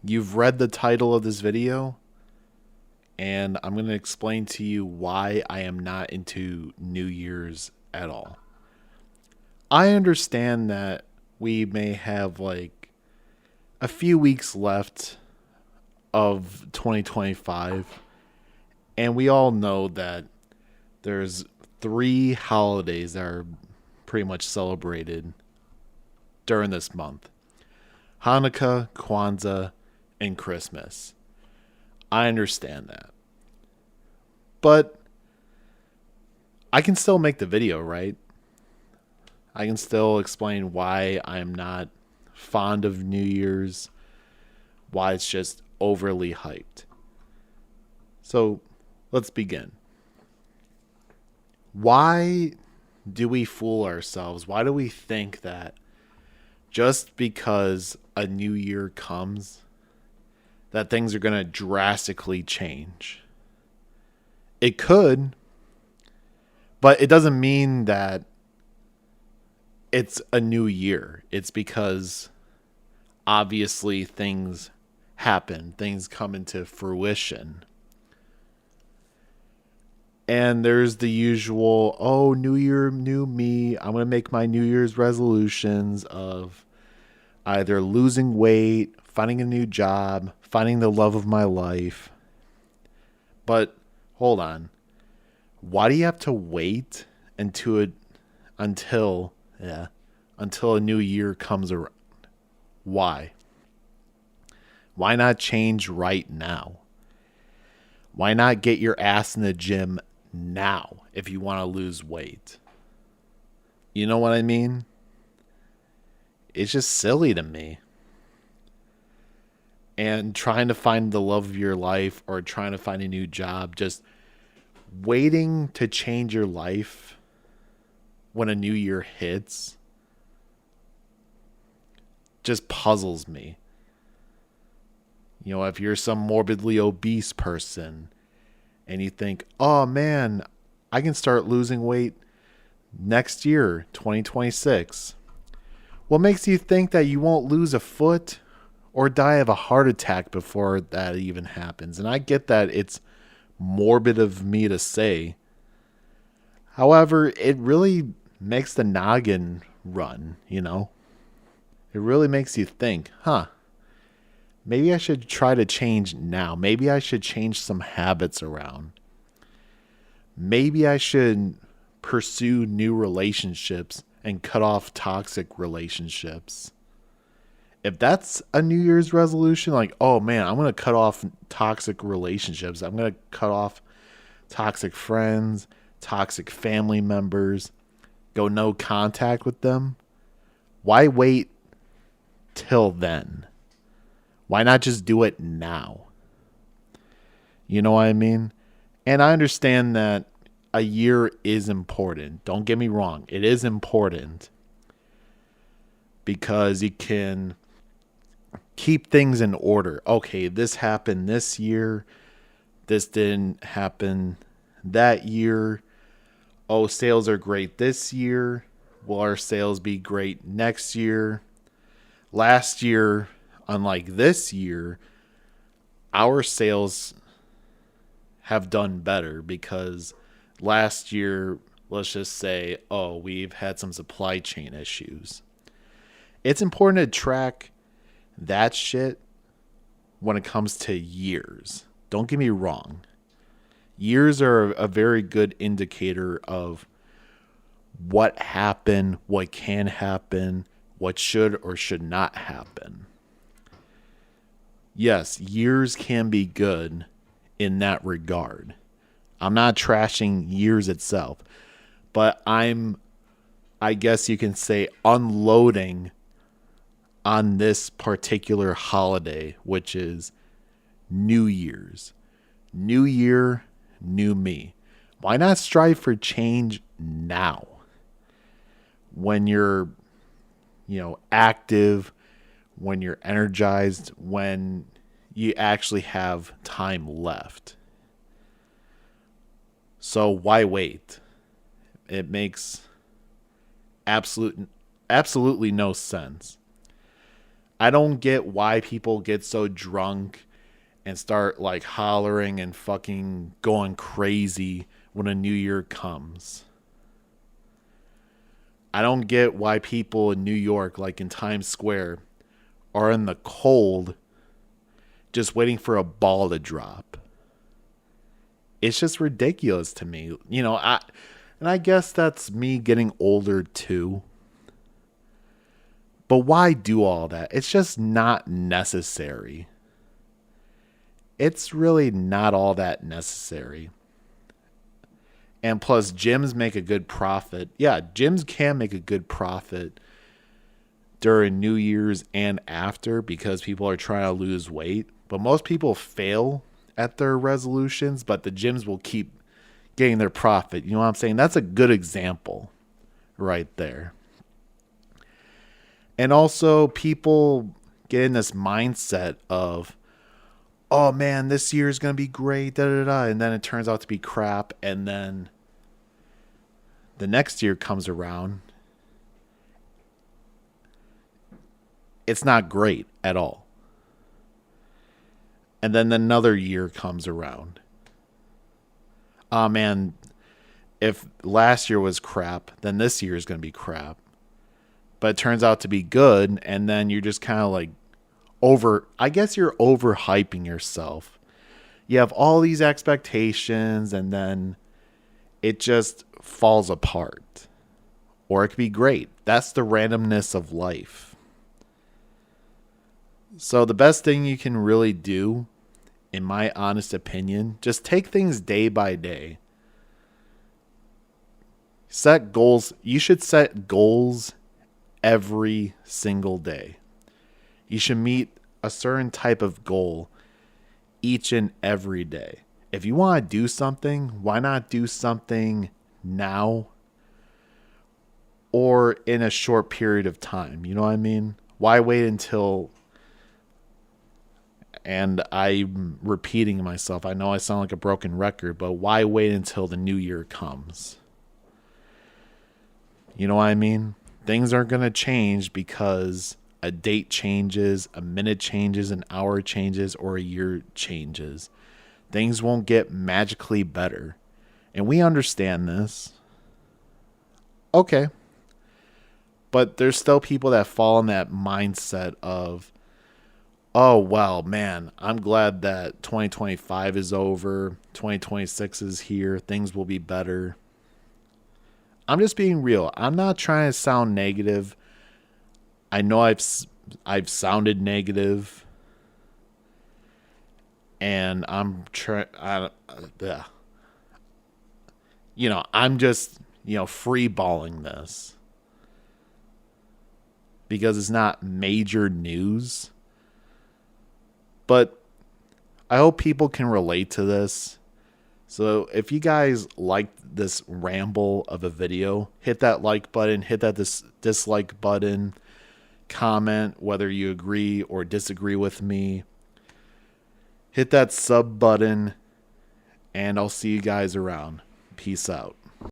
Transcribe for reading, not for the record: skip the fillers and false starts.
You've read the title of this video, and I'm going to explain to you why I am not into New Year's at all. I understand that we may have like a few weeks left of 2025, and we all know that there's three holidays that are pretty much celebrated during this month: Hanukkah, Kwanzaa, and Christmas. I understand that. But I can still make the video, right? I can still explain why I'm not fond of New Year's, why it's just overly hyped. So let's begin. Why do we fool ourselves? Why do we think that just because a new year comes, that things are going to drastically change? It could, but it doesn't mean that it's a new year. It's because obviously things happen, things come into fruition. And there's the usual, oh, new year, new me. I'm going to make my New Year's resolutions of either losing weight, finding a new job, finding the love of my life. But hold on. Why do you have to wait until until a new year comes around? Why? Why not change right now? Why not get your ass in the gym now if you want to lose weight? You know what I mean? It's just silly to me. And trying to find the love of your life or trying to find a new job, just waiting to change your life when a new year hits, just puzzles me. You know, if you're some morbidly obese person and you think, oh man, I can start losing weight next year, 2026. What makes you think that you won't lose a foot or die of a heart attack before that even happens? And I get that it's morbid of me to say. However, it really makes the noggin run, you know? It really makes you think, maybe I should try to change now. Maybe I should change some habits around. Maybe I should pursue new relationships and cut off toxic relationships. If that's a New Year's resolution, like, oh man, I'm going to cut off toxic relationships. I'm going to cut off toxic friends, toxic family members, go no contact with them. Why wait till then? Why not just do it now? You know what I mean? And I understand that a year is important. Don't get me wrong. It is important because you can keep things in order. Okay, this happened this year. This didn't happen that year. Oh, sales are great this year. Will our sales be great next year? Last year, unlike this year, our sales have done better because last year, let's just say, oh, we've had some supply chain issues. It's important to track that shit when it comes to years. Don't get me wrong. Years are a very good indicator of what happened, what can happen, what should or should not happen. Yes, years can be good in that regard. I'm not trashing years itself, but I guess you can say, unloading on this particular holiday, which is New Year's. New year, new me. Why not strive for change now? When you're, active, when you're energized, when you actually have time left. So why wait? It makes absolutely no sense. I don't get why people get so drunk and start like hollering and fucking going crazy when a new year comes. I don't get why people in New York, like in Times Square, are in the cold just waiting for a ball to drop. It's just ridiculous to me. And I guess that's me getting older too. But why do all that? It's just not necessary. It's really not all that necessary. And plus, gyms make a good profit. Yeah, gyms can make a good profit during New Year's and after because people are trying to lose weight. But most people fail at their resolutions, but the gyms will keep getting their profit. You know what I'm saying? That's a good example right there. And also, people get in this mindset of, oh man, this year is going to be great, da da da. And then it turns out to be crap. And then the next year comes around. It's not great at all. And then another year comes around. Oh man, if last year was crap, then this year is going to be crap. But it turns out to be good. And then you're just kind of like I guess you're overhyping yourself. You have all these expectations and then it just falls apart. Or it could be great. That's the randomness of life. So the best thing you can really do, in my honest opinion, just take things day by day. Set goals. You should set goals every single day. You should meet a certain type of goal each and every day. If you want to do something, why not do something now or in a short period of time? You know what I mean? Why wait until... And I'm repeating myself. I know I sound like a broken record, but why wait until the new year comes? You know what I mean? Things aren't going to change because a date changes, a minute changes, an hour changes, or a year changes. Things won't get magically better. And we understand this. Okay. But there's still people that fall in that mindset of, oh, well, man, I'm glad that 2025 is over. 2026 is here. Things will be better. I'm just being real. I'm not trying to sound negative. I know I've sounded negative. And I'm trying, I'm just, free balling this. Because it's not major news. But I hope people can relate to this. So if you guys liked this ramble of a video, hit that like button, hit that dislike button, comment whether you agree or disagree with me. Hit that sub button, and I'll see you guys around. Peace out.